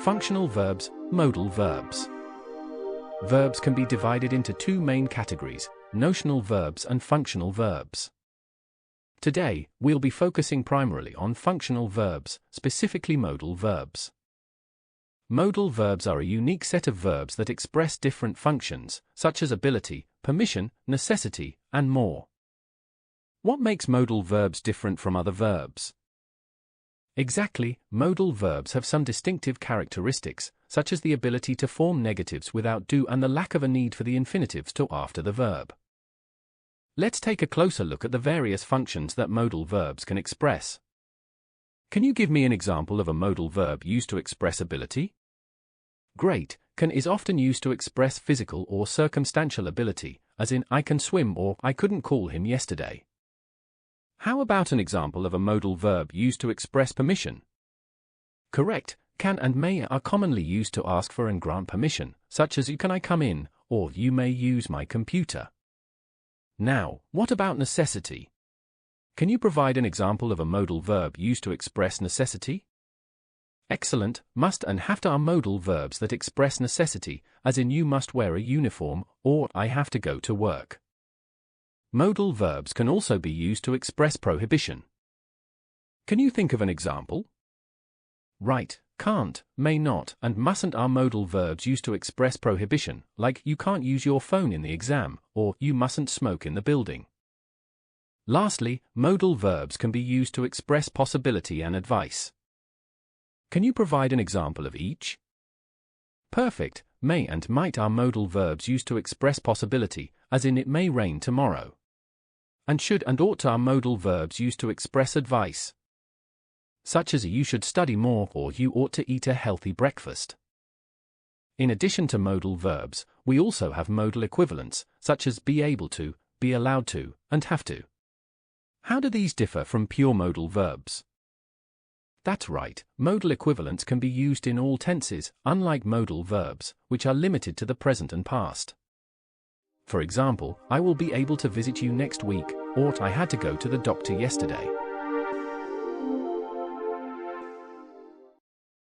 Functional verbs, modal verbs. Verbs can be divided into two main categories, notional verbs and functional verbs. Today, we'll be focusing primarily on functional verbs, specifically modal verbs. Modal verbs are a unique set of verbs that express different functions, such as ability, permission, necessity, and more. What makes modal verbs different from other verbs? Exactly, modal verbs have some distinctive characteristics, such as the ability to form negatives without do and the lack of a need for the infinitives to after the verb. Let's take a closer look at the various functions that modal verbs can express. Can you give me an example of a modal verb used to express ability? Great, can is often used to express physical or circumstantial ability, as in I can swim or I couldn't call him yesterday. How about an example of a modal verb used to express permission? Correct, can and may are commonly used to ask for and grant permission, such as can I come in, or you may use my computer. Now, what about necessity? Can you provide an example of a modal verb used to express necessity? Excellent, must and have to are modal verbs that express necessity, as in you must wear a uniform, or I have to go to work. Modal verbs can also be used to express prohibition. Can you think of an example? Right, can't, may not, and mustn't are modal verbs used to express prohibition, like you can't use your phone in the exam, or you mustn't smoke in the building. Lastly, modal verbs can be used to express possibility and advice. Can you provide an example of each? Perfect, may and might are modal verbs used to express possibility, as in it may rain tomorrow. And should and ought are modal verbs used to express advice, such as you should study more or you ought to eat a healthy breakfast. In addition to modal verbs, we also have modal equivalents, such as be able to, be allowed to, and have to. How do these differ from pure modal verbs? That's right, modal equivalents can be used in all tenses, unlike modal verbs, which are limited to the present and past. For example, I will be able to visit you next week, or I had to go to the doctor yesterday.